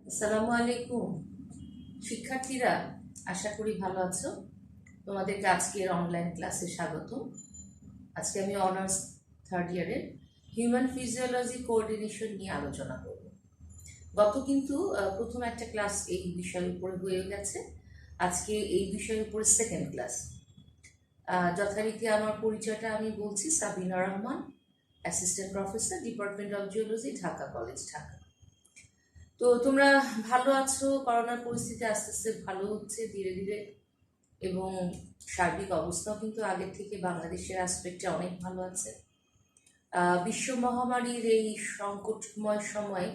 আসসালামু আলাইকুম শিক্ষার্থীরা, আশা করি ভালো আছো। তোমাদেরকে আজকের অনলাইন ক্লাসে স্বাগত। আজকে আমি অনার্স থার্ড ইয়ারের হিউম্যান ফিজিওলজি কোঅর্ডিনেশন নিয়ে আলোচনা করব। গত কিন্তু প্রথম একটা ক্লাস এই বিষয়ের উপরে হয়ে গেছে। আজকে এই বিষয়ের উপরে সেকেন্ড ক্লাস। যথারীতি আমার পরিচয়টা আমি বলছি, Sabina Rahman, assistant professor, department of geology, Dhaka college, Dhaka. তো তোমরা ভালো আছো? করোনার পরিস্থিতি আস্তে আস্তে ভালো হচ্ছে ধীরে ধীরে, এবং সার্বিক অবস্থাও কিন্তু আগের থেকে বাংলাদেশের অ্যাসপেক্টে অনেক ভালো আছে। বিশ্ব মহামারীর এই সংকটময় সময়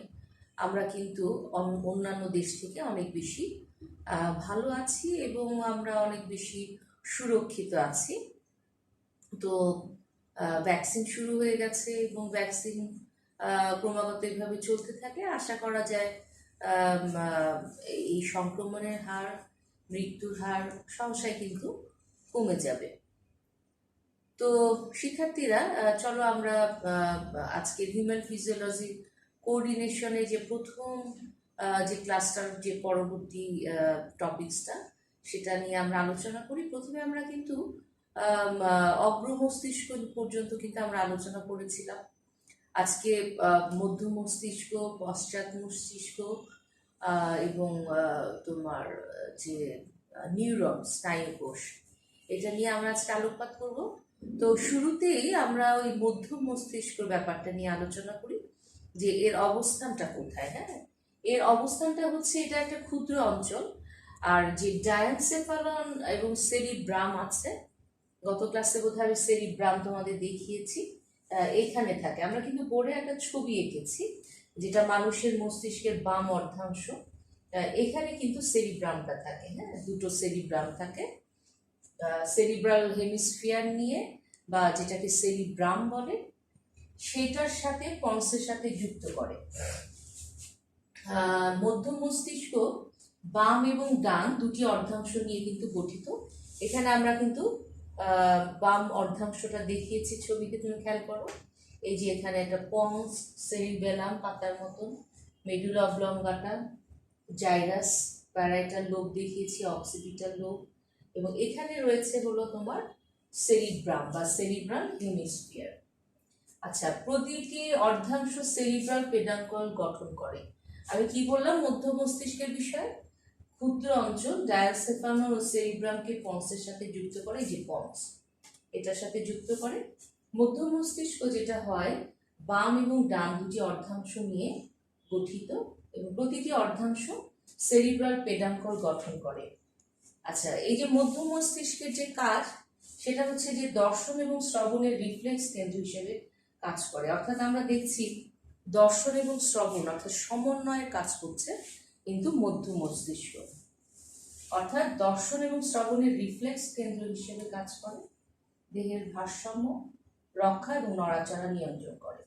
আমরা কিন্তু অন্যান্য দেশ থেকে অনেক বেশি ভালো আছি এবং আমরা অনেক বেশি সুরক্ষিত আছি। তো ভ্যাকসিন শুরু হয়ে গেছে এবং ভ্যাকসিন ক্রমাগত এভাবে চলতে থাকে। আশা করা যায় এই সংক্রমণের হার, মৃত্যুর হার সহসায় কিন্তু কমে যাবে। তো শিক্ষার্থীরা, চলো আমরা আজকে হিউম্যান ফিজিওলজি কোঅর্ডিনেশনে যে প্রথম যে ক্লাসটার যে পরবর্তী টপিকসটা সেটা নিয়ে আমরা আলোচনা করি। প্রথমে আমরা কিন্তু অগ্র মস্তিষ্ক পর্যন্ত কিন্তু আমরা আলোচনা করেছিলাম। আজকে মধ্য মস্তিষ্ক, পশ্চাৎ মস্তিষ্ক এবং তোমার যে নিউরন, স্নায়ুকোষ, এটা নিয়ে আমরা আজকে আলোকপাত করব। তো শুরুতেই আমরা ওই মধ্য মস্তিষ্কের ব্যাপারটা নিয়ে আলোচনা করি যে এর অবস্থানটা কোথায়। হ্যাঁ, এর অবস্থানটা হচ্ছে, এটা একটা ক্ষুদ্র অঞ্চল। আর যে ডায়ানসেফালন এবং সেরিব্রাম আছে, গত ক্লাসে বোধহয় আমি সেরিব্রাম তোমাদের দেখিয়েছি, এইখানে থাকে। আমরা কিন্তু বোর্ডে একটা ছবি এঁকেছি যেটা মানুষের মস্তিষ্কের বাম অর্ধাংশ। এখানে কিন্তু সেরিব্রামটা থাকে। হ্যাঁ, দুটো সেরিব্রাম থাকে, সেরিব্রাল হেমিস্ফিয়ার নিয়ে, বা যেটাকে সেরিব্রাম বলে, সেটার সাথে পন্সের সাথে যুক্ত করে। মধ্য মস্তিষ্ক বাম এবং ডান দুটি অর্ধাংশ নিয়ে কিন্তু গঠিত। এখানে আমরা কিন্তু বাম অর্ধাংশটা দেখিয়েছি ছবিতে, তুমি খেয়াল করো। এই যে এখানে একটা পন্স, সেরিবেলাম পাতার মতন, মেডুলা অবলঙ্গাটা, জাইরাস, প্যারাইটাল লোব দেখিয়েছি, অক্সিপিটাল লোব, এবং এখানে রয়েছে হলো তোমার সেরিব্রাম বা সেরিব্রাল হেমিস্ফিয়ার। আচ্ছা, প্রতিটি অর্ধাংশ সেরিব্রাল পেডাঙ্কল গঠন করে। আমি কি বললাম মধ্য মস্তিষ্কের বিষয়ে? ক্ষুদ্র অঞ্চল ডায়াসেফালন ও সেরিব্রামকে পন্সের সাথে যুক্ত করে, যে পন্স এটার সাথে যুক্ত করে। মধ্য মস্তিষ্ক যেটা হয় বাম এবং ডান দুটি অর্ধাংশ নিয়ে গঠিত, এবং প্রতিটি অর্ধাংশ সেরিব্রাল পেডাঙ্কল গঠন করে। আচ্ছা, এই যে মধ্য মস্তিষ্কের যে কাজ, সেটা হচ্ছে যে দর্শন এবং শ্রবণের রিফ্লেক্স কেন্দ্র হিসেবে কাজ করে। অর্থাৎ আমরা দেখছি দর্শন এবং শ্রবণ অর্থাৎ সমন্বয়ের কাজ করছে কিন্তু মধ্য মস্তিষ্ক, অর্থাৎ দর্শন এবং শ্রবণের রিফ্লেক্স কেন্দ্র হিসেবে কাজ করে, দেহের ভারসাম্য রক্ষা এবং নড়াচড়া নিয়ন্ত্রণ করে।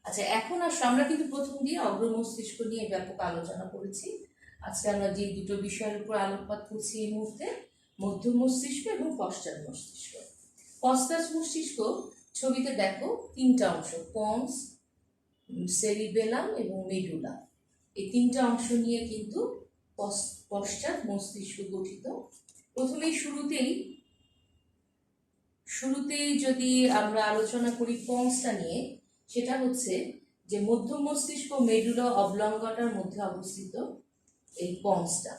আচ্ছা, এখন আসো, আমরা কিন্তু প্রথম দিয়ে অগ্র মস্তিষ্ক নিয়ে ব্যাপক আলোচনা করেছি। আজকে আমরা যে দুটো বিষয়ের উপর আলোকপাত করছি এই মুহূর্তে, মধ্য মস্তিষ্ক এবং পশ্চাৎ মস্তিষ্ক। পশ্চাৎ মস্তিষ্ক ছবিতে দেখো তিনটা অংশ, পন্স, সেরিবেলাম এবং মেডুলা, এই তিনটা অংশ নিয়ে কিন্তু পশ্চাৎ মস্তিষ্ক গঠিত। প্রথমেই শুরুতেই যদি আমরা আলোচনা করি পন্সটা নিয়ে, সেটা হচ্ছে যে মধ্য মস্তিষ্ক মেডুলা অবলঙ্গাটার মধ্যে অবস্থিত এই পন্সটা।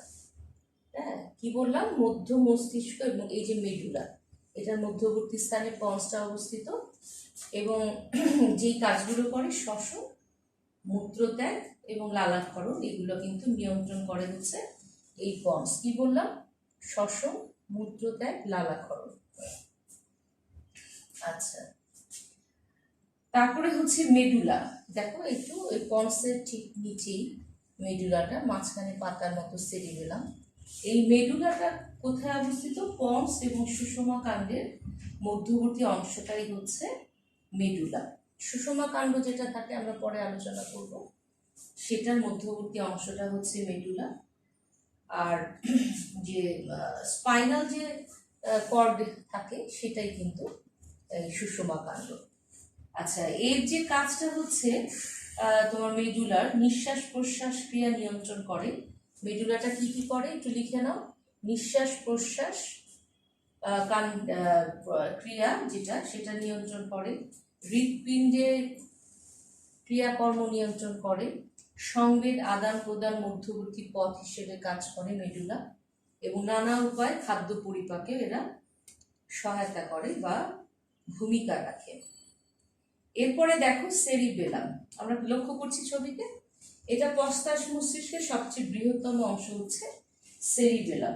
হ্যাঁ, কি বললাম? মধ্য মস্তিষ্ক এবং এই যে মেডুলা, এটার মধ্যবর্তী স্থানে পন্সটা অবস্থিত, এবং যেই কাজগুলো করে শ্বসন, মূত্রত্যাগ এবং লালাক্ষরণ, এগুলো কিন্তু নিয়ন্ত্রণ করে হচ্ছে এই পন্স। কি বললাম? শ্বসন, মূত্রত্যাগ, লালাক্ষরণ। আচ্ছা, তারপরে হচ্ছে মেডুলা। দেখো একটু ওই পন্সের ঠিক নিচেই মেডুলাটা, মাঝখানে পাতার মতো সেরিবেলাম। এই মেডুলাটা কোথায় অবস্থিত? পন্স এবং সুষমা কাণ্ডের মধ্যবর্তী অংশটাই হচ্ছে মেডুলা। সুষমা কাণ্ড যেটা থাকে আমরা পরে আলোচনা করব, সেটার মধ্যবর্তী অংশটা হচ্ছে মেডুলা। আর যে স্পাইনাল যে কর্ড থাকে সেটাই কিন্তু সুষমা কাণ্ড। আচ্ছা, এর যে কাজটা হচ্ছে তোমার মেডুলার নিঃশ্বাস প্রশ্বাস ক্রিয়া নিয়ন্ত্রণ করে। মেডুলাটা কি কি করে একটু লিখে নাও। নিঃশ্বাস প্রশ্বাস ক্রিয়া যেটা সেটা নিয়ন্ত্রণ করে, হৃৎপিণ্ডের ক্রিয়াকর্ম নিয়ন্ত্রণ করে, সংবেদ আদান প্রদান মধ্যবর্তী পথ হিসেবে কাজ করে মেডুলা, এবং নানা উপায়ে খাদ্য পরিপাকে এরা সহায়তা করে বা ভূমিকা রাখে। এরপরে দেখো সেরিবেলাম, আমরা লক্ষ্য করছি ছবিতে, এটা পশ্চাৎ মস্তিষ্কের সবচেয়ে বৃহত্তম অংশ হচ্ছে সেরিবেলাম।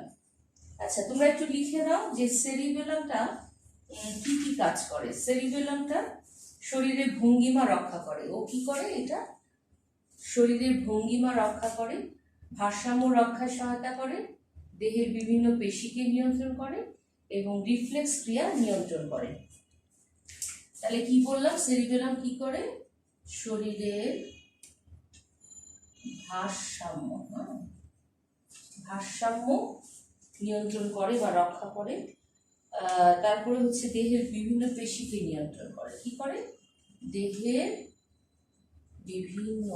আচ্ছা, তোমরা একটু লিখে দাও যে সেরিবেলামটা কি কি কাজ করে। সেরিবেলামটা শরীরের ভঙ্গিমা রক্ষা করে। ও কি করে? এটা শরীরের ভঙ্গিমা রক্ষা করে, ভারসাম্য রক্ষায় সহায়তা করে, দেহের বিভিন্ন পেশিকে নিয়ন্ত্রণ করে এবং রিফ্লেক্স ক্রিয়া নিয়ন্ত্রণ করে। তাহলে কি বললাম? সেরিবেলাম কি করে? শরীরের ভারসাম্য নিয়ন্ত্রণ করে বা রক্ষা করে। তারপরে হচ্ছে দেহের বিভিন্ন পেশিকে নিয়ন্ত্রণ করে। কি করে? দেহের বিভিন্ন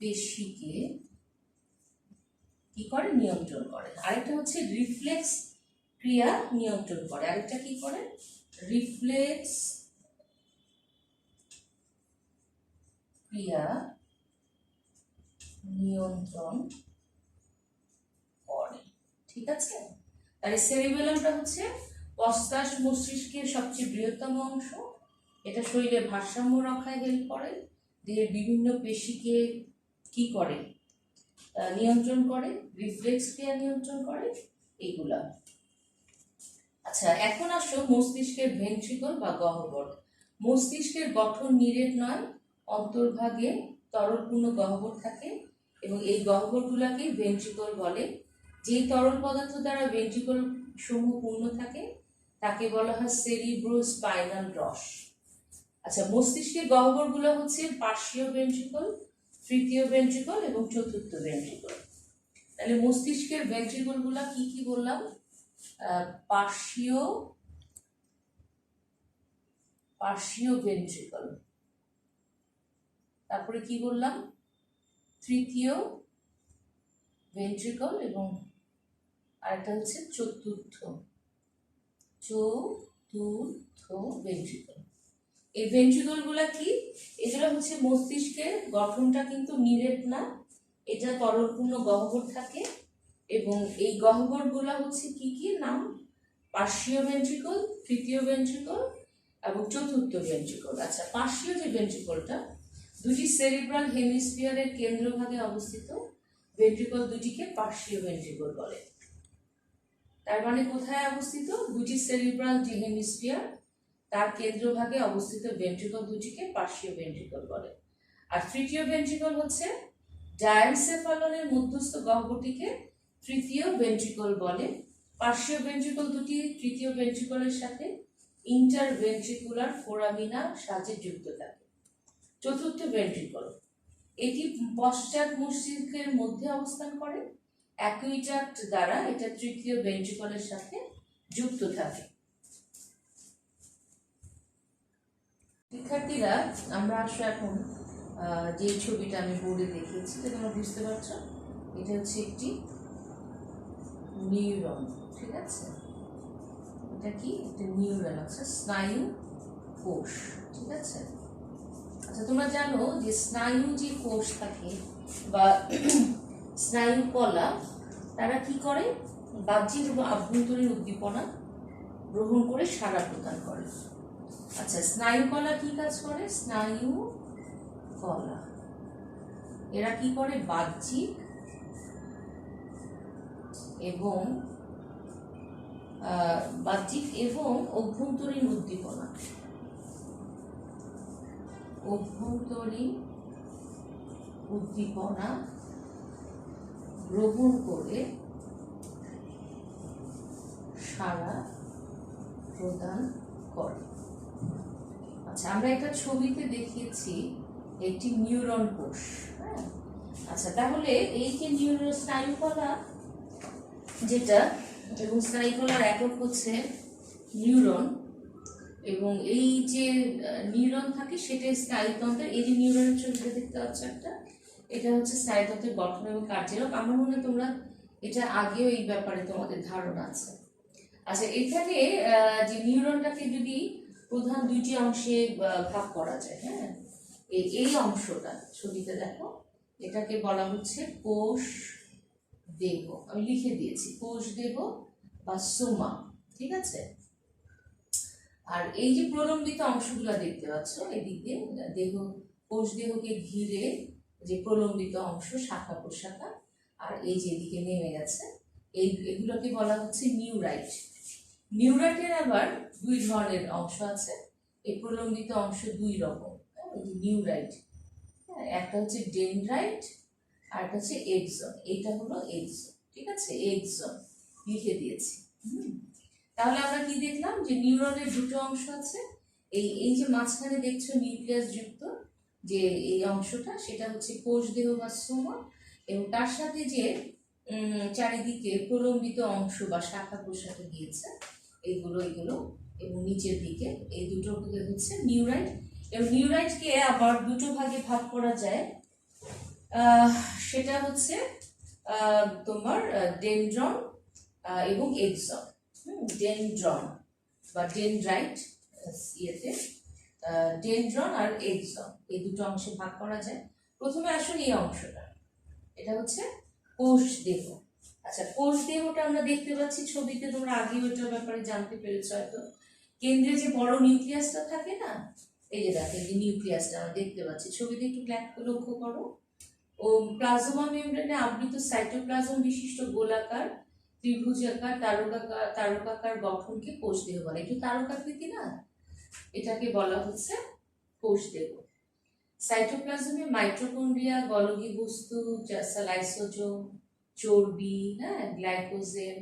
পেশিকে কি করে? নিয়ন্ত্রণ করে। আরেকটা হচ্ছে রিফ্লেক্স ক্রিয়া নিয়ন্ত্রণ করে। আরেকটা কি করে? রিফ্লেক্স ক্রিয়া নিয়ন্ত্রণ করে। ঠিক আছে? তাহলে সেরিবেলামটা হচ্ছে পশ্চাৎ মস্তিষ্কের সবচেয়ে বৃহত্তম অংশ। এটা শরীরের ভারসাম্য রক্ষায় হেল্প করে, দেহের বিভিন্ন পেশিকে কি করে? নিয়ন্ত্রণ করে, রিফ্লেক্স ক্রিয়া নিয়ন্ত্রণ করে, এইগুলা। আচ্ছা, এখন আসো মস্তিষ্কের ভেন্ট্রিকল বা গহ্বর। মস্তিষ্কের গঠন নিরেট নয়, অন্তর্ভাগে তরলপূর্ণ গহ্বর থাকে এবং এই গহ্বরগুলোকে ভেন্ট্রিকল বলে। যেই তরল পদার্থ দ্বারা ভেন্ট্রিকল সমূহ পূর্ণ থাকে তাকে বলা হয় সেরিব্রোস্পাইনাল রস। আচ্ছা, মস্তিষ্কের গহ্বরগুলো হচ্ছে পার্শ্বীয় ভেন্ট্রিকল, তৃতীয় ভেন্ট্রিকল এবং চতুর্থ ভেন্ট্রিকল। তাহলে মস্তিষ্কের ভেন্ট্রিকলগুলো কি কি বললাম? পার্শ্বীয় ভেন্ট্রিকল, তারপরে কি বললাম? তৃতীয় ভেন্ট্রিকল এবং আরেকটা হচ্ছে চতুর্থ ভেন্ট্রিকল। এই ভেন্ট্রিকলগুলা কি? এগুলো হচ্ছে মস্তিষ্কের গঠনটা কিন্তু নিরেট না, এটা তরলপূর্ণ গহ্বর থাকে এবং এই গহ্বরগুলা হচ্ছে কি কি নাম? পার্শ্বীয় ভেন্ট্রিকল, তৃতীয় ভেন্ট্রিকল এবং চতুর্থ ভেন্ট্রিকল। আচ্ছা, পার্শ্বীয় যে ভেন্ট্রিকলটা দুটি সেরিব্রাল হেমিস্ফিয়ারের কেন্দ্রভাগে অবস্থিত ভেন্ট্রিকল দুটিকে পার্শ্বীয় ভেন্ট্রিকল বলে। তার মানে কোথায় অবস্থিত? দুটি সেরিব্রাল যে হেমিস্ফিয়ার তার কেন্দ্রভাগে অবস্থিত ভেন্ট্রিকল দুটিকে পার্শ্বীয় ভেন্ট্রিকল বলে। আর তৃতীয় ভেন্ট্রিকল হচ্ছে ডায়ানসেফালনের মধ্যস্থ গহ্বরটিকে তৃতীয় ভেন্ট্রিকল বলে। পার্শ্বীয় ভেন্ট্রিকল দুটি তৃতীয় ভেন্ট্রিকলের সাথে ইন্টারভেন্ট্রিকুলার ফোরামিনা সাজে যুক্ত থাকে। চতুর্থ ভেন্ট্রিকল, এটি পশ্চাৎ মস্তিষ্কের মধ্যে অবস্থান করে, অ্যাকুইডাক্ট দ্বারা এটা তৃতীয় ভেন্ট্রিকলের সাথে যুক্ত থাকে। শিক্ষার্থীরা, আমরা আসলে এখন যে ছবিটা আমি বোর্ডে দেখিয়েছি তোমরা বুঝতে পারছো, এটা হচ্ছে একটি নিউরন। ঠিক আছে? এটা কি? একটা নিউরন আছে, স্নায়ু কোষ। ঠিক আছে? আচ্ছা, তোমরা জানো যে স্নায়ু যে কোষ থাকে বা স্নায়ু কলা, তারা কি করে? বাহ্যিক এবং আভ্যন্তরীণ উদ্দীপনা গ্রহণ করে সাড়া প্রদান করে। আচ্ছা, স্নায়ু কলা কি কাজ করে? স্নায়ু কলা এরা কি করে? বাহ্যিক এবং অভ্যন্তরীণ উদ্দীপনা গ্রহণ করে সাড়া প্রদান করে। আচ্ছা, আমরা একটা ছবিতে দেখিয়েছি একটি নিউরন কোষ। হ্যাঁ, আচ্ছা, তাহলে এই যে নিউরন স্নায়ুকলা যেটা, এবং স্নায়ুকলার একক হচ্ছে নিউরন, এবং এই যে নিউরন থাকে সেটা স্নায়ুতন্ত্রের, এই যে নিউরনের ছবিটা দেখতে পাচ্ছ একটা, এটা হচ্ছে স্নায়ুতন্ত্রের গঠন এবং কার্যকলাপ। আমার মনে হয় তোমরা এটা আগেও এই ব্যাপারে তোমাদের ধারণা আছে। আচ্ছা, এখানে যে নিউরনটাকে যদি প্রধান দুইটি অংশে ভাগ করা যায়, হ্যাঁ, এই অংশটা ছবিতে দেখো, এটাকে বলা হচ্ছে কোষ দেহ। আমি লিখে দিয়েছি কোষ দেহ বা সোমা, ঠিক আছে। আর এই যে প্রলম্বিত অংশগুলো দেখতে পাচ্ছ এদিকে দেহ, কোষ দেহকে ঘিরে যে প্রলম্বিত অংশ, শাখা প্রশাখা, আর এই যে এদিকে নেমে গেছে, এগুলোকে বলা হচ্ছে নিউরাইট। নিউরাইটের আবার দুই ধরনের অংশ আছে, এই প্রলম্বিত অংশ দুই রকম, নিউরাইট, একটা হচ্ছে ডেনড্রাইট আর একটা হচ্ছে এক্সন। এইটা হলো এক্সন, ঠিক আছে, এক্সন লিখে দিয়েছি। তাহলে আমরা কি দেখলাম যে নিউরনের দুটো অংশ আছে, এই যে মাঝখানে দেখছো নিউক্লিয়াস যুক্ত যে এই অংশটা, সেটা হচ্ছে কোষ দেহ বা সোমা, এবং তার সাথে যে চারিদিকে প্রলম্বিত অংশ বা শাখা প্রশাখা গিয়েছে, এগুলো এবং নিচের দিকে এই দুটো হচ্ছে নিউরাইট। এবং নিউরাইটকে আবার দুটো ভাগে ভাগ করা যায়, সেটা হচ্ছে তোমার ডেনড্রন এবং এক্সন। ডেনড্রন বা ডেনড্রাইট, ইয়েতে ডেনড্রন আর এক্সন, এই দুটো অংশে ভাগ করা যায়। প্রথমে আসুন এই অংশটা, এটা হচ্ছে কোষ দেহ। আচ্ছা, কোষ দেহটা আমরা দেখতে পাচ্ছি ছবিতে, তোমরা আগে ওইটার ব্যাপারে জানতে পেরেছ হয়তো। কেন্দ্রে যে বড় নিউক্লিয়াসটা থাকে না, এই যে দেখো এই নিউক্লিয়াসটা আমরা দেখতে পাচ্ছি ছবিতে, একটু লক্ষ্য করো। ও প্লাজমা মেমব্রেনে আবৃত সাইটোপ্লাজম বিশিষ্ট গোলাকার, ত্রিভুজাকার, তারকাকার গঠনকে কোষ দেহ বলে। একটু তারকাকৃতি না, এটাকে বলা হচ্ছে কোষ দেহ। সাইটোপ্লাজমে মাইটোকন্ড্রিয়া, গলগী বস্তু, লাইসোজোম, চর্বি, হ্যাঁ, গ্লাইকোজেন,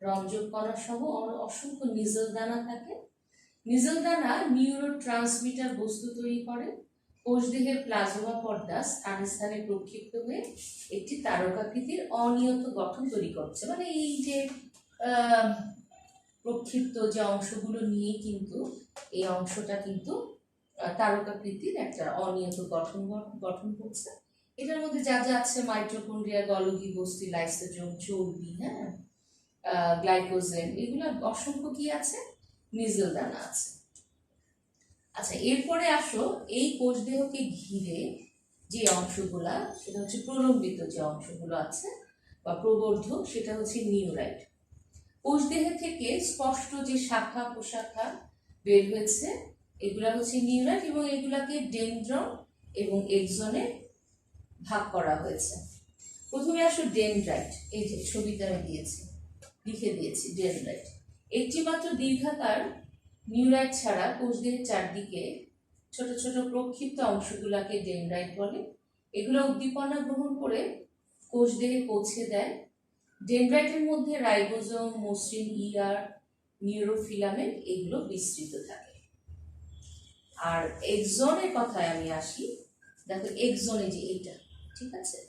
রঞ্জক কণা সহ অসংখ্য নিজল দানা থাকে। নিজল দানা নিউরো ট্রান্সমিটার বস্তু তৈরি করে। কোষ দেহের প্লাজমা পর্দা স্থানে স্থানে প্রক্ষিপ্ত হয়ে একটি তারকাকৃতির অনিয়ত গঠন তৈরি করছে। মানে এই যে প্রক্ষিপ্ত যে অংশগুলো নিয়ে কিন্তু এই অংশটা কিন্তু তারকাকৃতির একটা অনিয়ত গঠন করছে। এটার মধ্যে যা যা আছে, মাইটোকন্ড্রিয়া, গলগী বস্তু, লাইসোজোম, চর্বি, হ্যাঁ, গ্লাইকোজেন, এগুলো অসংখ্য কি আছে, নিজেল দানা আছে। আচ্ছা, এরপরে আসো এই কোষ দেহকে ঘিরে যে অংশগুলা, সেটা হচ্ছে প্রলম্বিত যে অংশগুলো আছে বা প্রবর্ধক, সেটা হচ্ছে নিউরাইট। কোষ দেহ থেকে স্পষ্ট যে শাখা প্রশাখা বের হয়েছে, এগুলা হচ্ছে নিউরাইট, এবং এগুলাকে ডেনড্রন এবং এক্সনে ভাগ করা হয়েছে। প্রথমে আসো ডেনড্রাইট, এই যে ছবিতে আমি দিয়েছি, লিখে দিয়েছি ডেনড্রাইট। একটি মাত্র দীর্ঘাকার নিউরাইট ছাড়া কোষ দেহের চারদিকে ছোট ছোট প্রক্ষিপ্ত অংশগুলাকে ডেনড্রাইট বলে। এগুলো উদ্দীপনা গ্রহণ করে কোষ দেহে পৌঁছে দেয়। ডেনড্রাইটের মধ্যে রাইবোজোম, মসৃণ ইআর, নিউরোফিলামেন্ট এগুলো বিস্তৃত থাকে। আর এক্সনের কথায় আমি আসি, দেখো এক্সনে যে এটা, ঠিক আছে,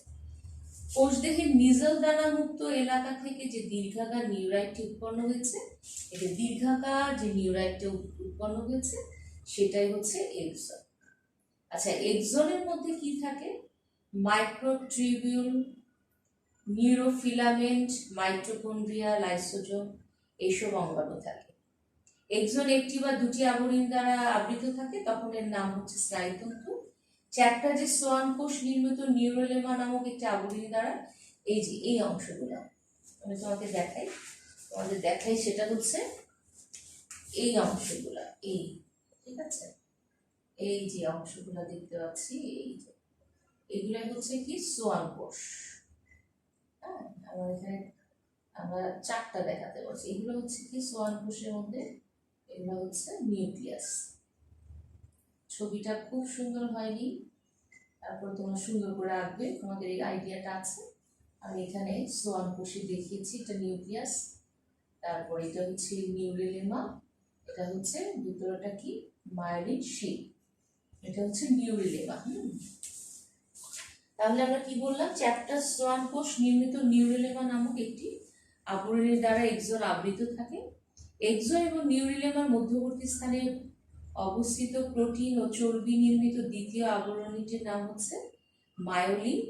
কোষ দেহের নিজল দানা মুক্ত এলাকা থেকে যে দীর্ঘাকার নিউরাইটটি উৎপন্ন হয়েছে, এটা দীর্ঘাকার যে নিউরাইটটা উৎপন্ন হয়েছে সেটাই হচ্ছে এক্সন। আচ্ছা, এক্সনের মধ্যে কি থাকে, মাইক্রোটিউবিউল, নিউরোফিলামেন্ট, মাইটোকন্ড্রিয়া, লাইসোজোম, এইসব অঙ্গাণু থাকে। এক্সন একটি বা দুটি আবরণী দ্বারা আবৃত থাকে, তখন এর নাম হচ্ছে স্নায়ুতন্তু। চারটা যে সোয়ান কোষ নির্মিত নিউরোলেমা নামক একটি আবরণী দ্বারা, এই যে এই অংশগুলো আমি তোমাদের দেখাই, সেটা হচ্ছে এই অংশগুলা, এই, ঠিক আছে, এই যে অংশগুলো দেখতে পাচ্ছি, এই যে এগুলাই হচ্ছে কি সোয়ান কোষ। হ্যাঁ, আমার এখানে আমরা চারটা দেখাতে পারছি, এগুলো হচ্ছে কি সোয়ান কোষের মধ্যে, এগুলো হচ্ছে নিউক্লিয়াস। ছবিটা খুব সুন্দর হয়নি, তারপর তোমরা সুন্দর করে আঁকবে, তোমাদের এই আইডিয়াটা আছে। আমি এখানে সোয়ান কোষে দেখিয়েছি, এটা নিউক্লিয়াস, তারপর এটা হচ্ছে নিউরিলেমা, এটা হচ্ছে ভিতরটা কি মায়োলিন শিট, এটা হচ্ছে নিউরিলেমা। তাহলে আমরা কি বললাম, চ্যাপ্টার সোয়ান কোষ নির্মিত নিউরিলেমা নামক একটি আবরণীর দ্বারা এক্সন আবৃত থাকে। এক্সন এবং নিউরিলেমার মধ্যবর্তী স্থানে অবস্থিত প্রোটিন ও চর্বি নির্মিত দ্বিতীয় আবরণীটির নাম হচ্ছে মায়োলিন।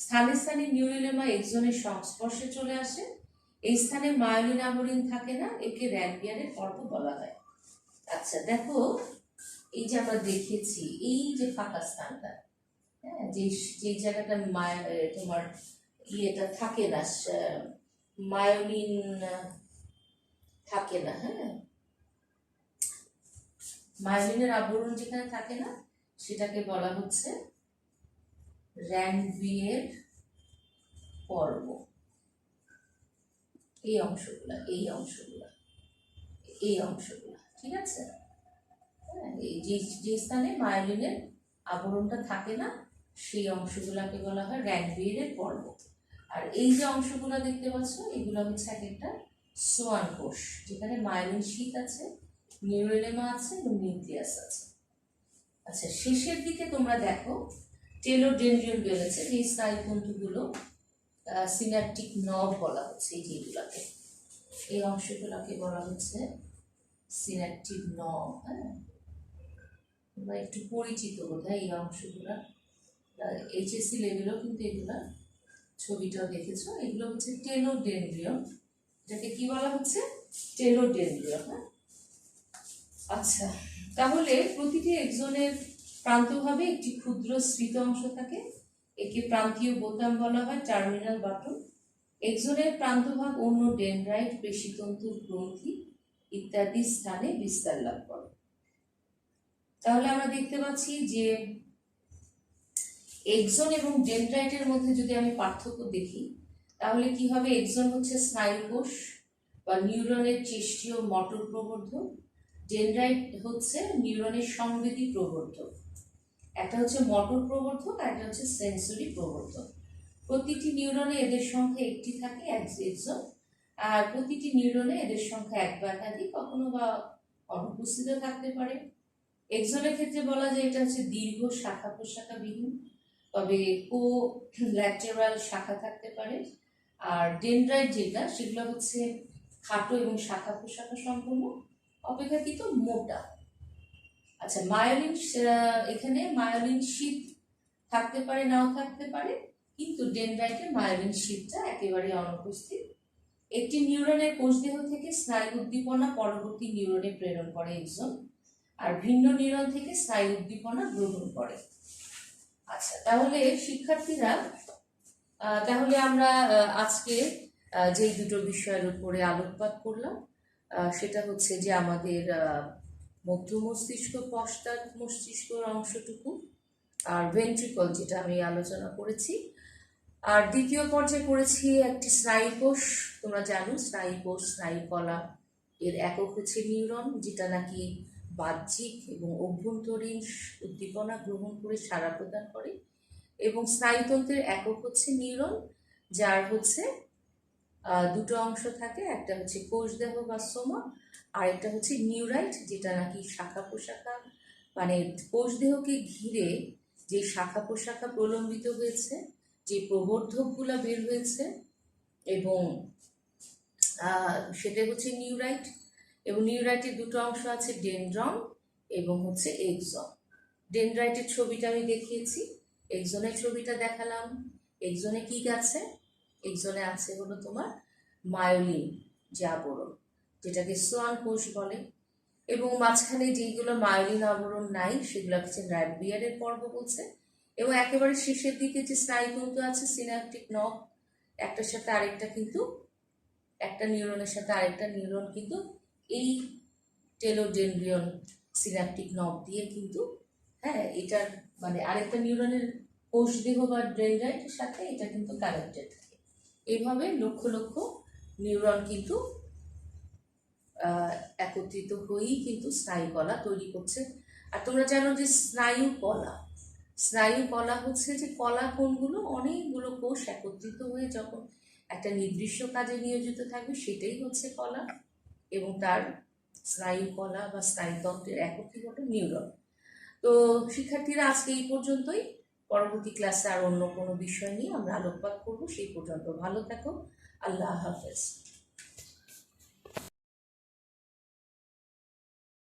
স্থানে স্থানে নিউরেলেমা এক্সনের সংস্পর্শে চলে আসে। এই স্থানে মায়োলিন আবরণ থাকে না, একে র্যানভিয়ারের পর্ব বলা হয়। আচ্ছা দেখো, এই যে আমরা দেখেছি এই যে ফাঁকা স্থানটা, হ্যাঁ, যে জায়গাটা তোমার ইয়েটা থাকে না, মায়োলিন থাকে না, হ্যাঁ, মায়োলিনের আবরণ যেখানে থাকে না সেটাকে বলা হচ্ছে র্যানভিয়ের পর্ব। এই অংশগুলা ঠিক আছে। হ্যাঁ, যে স্থানে মায়োলিনের আবরণটা থাকে না সেই অংশগুলাকে বলা হয় র্যানভিয়ের পর্ব। আর এই যে অংশগুলো দেখতে পাচ্ছ এগুলো হচ্ছে এক একটা সোয়ান কোষ, যেখানে মায়োলিন শীট আছে, নিউরেলেমা আছে এবং নিউক্লিয়াস আছে। আচ্ছা, শেষের দিকে তোমরা দেখো টেলোডেনড্রিয়ন বেরোচ্ছে, এই স্নায়ুতন্তুগুলো সিনাপটিক নব বলা হচ্ছে। এই যেগুলাকে, এই অংশগুলোকে বলা হচ্ছে সিনাপটিক নব। হ্যাঁ, তোমরা একটু পরিচিত বোধহয় এই অংশগুলা, এইচএসসি লেভেলেও কিন্তু এগুলা ছবিটাও দেখেছো। এগুলো হচ্ছে টেলোডেনড্রিয়ন, এটাকে কি বলা হচ্ছে টেলোডেনড্রিয়ন। হ্যাঁ, আচ্ছা, তাহলে প্রতিটি এক্সনের প্রান্তভাবে একটি ক্ষুদ্র স্ফীত অংশ থাকে, একে প্রান্তীয় বোতাম বলা হয়, টার্মিনাল বাটন। এক্সনের প্রান্তভাগ অন্য ডেনড্রাইট, পেশিতন্তুর গ্রন্থি ইত্যাদি স্থানে বিস্তার লাভ করে। তাহলে আমরা দেখতে পাচ্ছি যে এক্সন এবং ডেনড্রাইটের মধ্যে যদি আমি পার্থক্য দেখি তাহলে কি হবে, এক্সন হচ্ছে স্নায়ুকোষ বা নিউরনের চেষ্টীয় মটর প্রবর্ধক, ডেনড্রাইট হচ্ছে নিউরনের সংবেদী প্রবর্ধক। একটা হচ্ছে মটর প্রবর্ধক আর একটা হচ্ছে সেন্সরি প্রবর্ধক। প্রতিটি নিউরনে এদের সংখ্যা একটি থাকে, এক্সন, আর প্রতিটি নিউরনে এদের সংখ্যা এক বা একাধিক, কখনো বা অনুপস্থিত থাকতে পারে। এক্সনের ক্ষেত্রে বলা যায় এটা হচ্ছে দীর্ঘ শাখা প্রশাখা বিহীন, তবে কোল্যাটেরাল শাখা থাকতে পারে। আর ডেনড্রাইট যেটা, সেগুলো হচ্ছে খাটো এবং শাখা প্রশাখা সম্পন্ন, অপেক্ষাকৃত মোটা। আচ্ছা, মায়োলিন, এখানে মায়োলিন শীট থাকতে পারে, নাও থাকতে পারে, কিন্তু ডেনড্রাইটে মায়োলিন শীটটা একেবারে অনুপস্থিত। একটি নিউরনের কোষদেহ থেকে স্নায়ু উদ্দীপনা পরবর্তী নিউরনে প্রেরণ করে এক্সন, আর ভিন্ন নিউরন থেকে স্নায়ু উদ্দীপনা গ্রহণ করে। আচ্ছা, তাহলে শিক্ষার্থীরা, তাহলে আমরা আজকে যেই দুটো বিষয়ের উপরে আলোকপাত করলাম সেটা হচ্ছে যে আমাদের মধ্য মস্তিষ্ক, পশ্চাৎ মস্তিষ্কর অংশটুকু, আর ভেন্ট্রিকল যেটা আমি আলোচনা করেছি। আর দ্বিতীয় পর্যায়ে করেছি একটি স্নায়ুকোষ। তোমরা জানো স্নায়ুকোষ, স্নায়ুকলা এর একক হচ্ছে নিউরন, যেটা নাকি বাহ্যিক এবং অভ্যন্তরীণ উদ্দীপনা গ্রহণ করে সাড়া প্রদান করে, এবং স্নায়ুতন্ত্রের একক হচ্ছে নিউরন, যার হচ্ছে দুটো অংশ থাকে, একটা হচ্ছে কোষদেহ বা সোমা, আর একটা হচ্ছে নিউরাইট, যেটা নাকি শাখা প্রশাখা, মানে কোষদেহকে ঘিরে যে শাখা প্রশাখা প্রলম্বিত হয়েছে, যে প্রবর্ধকগুলা বের হয়েছে, এবং সেটা হচ্ছে নিউরাইট। এবং নিউরাইটের দুটো অংশ আছে, ডেনড্রন এবং হচ্ছে এক্সন। ডেনড্রাইটের ছবিটা আমি দেখিয়েছি, এক্সনের ছবিটা দেখালাম। এক্সনে কি আছে, এক্সনে আছে হলো তোমার মায়োলিন যে আবরণ, যেটাকে সোয়ান কোষ বলে, এবং মাঝখানে যেইগুলো মায়োলিন আবরণ নাই সেগুলো হচ্ছে র্যানভিয়ারের পর্ব বলছে। এবং একেবারে শেষের দিকে যে স্নায়ুতন্তু আছে, সিনাপটিক নব, একটার সাথে আরেকটা কিন্তু, একটা নিউরনের সাথে আরেকটা নিউরন কিন্তু এই টেলোডেনড্রিয়ন সিনাপটিক নব দিয়ে কিন্তু, হ্যাঁ, এটার মানে আরেকটা নিউরনের কোষদেহ বা ডেনড্রাইটের সাথে এটা কিন্তু কানেক্টেড থাকে। এইভাবে লক্ষ লক্ষ নিউরন কিন্তু একত্রিত হয়েই কিন্তু স্নায়ুকলা তৈরি করছে। আর তোমরা জানো যে স্নায়ুকলা হচ্ছে যে কলা কোনগুলো, অনেকগুলো কোষ একত্রিত হয়ে যখন একটা নির্দিষ্ট কাজে নিয়োজিত থাকবে সেটাই হচ্ছে কলা, এবং তার স্নায়ুকলা বা স্নায়ুতন্ত্রের এককই হলো নিউরন। তো শিক্ষার্থীরা, আজকে এই পর্যন্তই। পরবর্তী ক্লাসে আর অন্য কোনো বিষয় নিয়ে আমরা আলোকপাত করবো। সেই পর্যন্ত ভালো থাকো। আল্লাহ হাফেজ।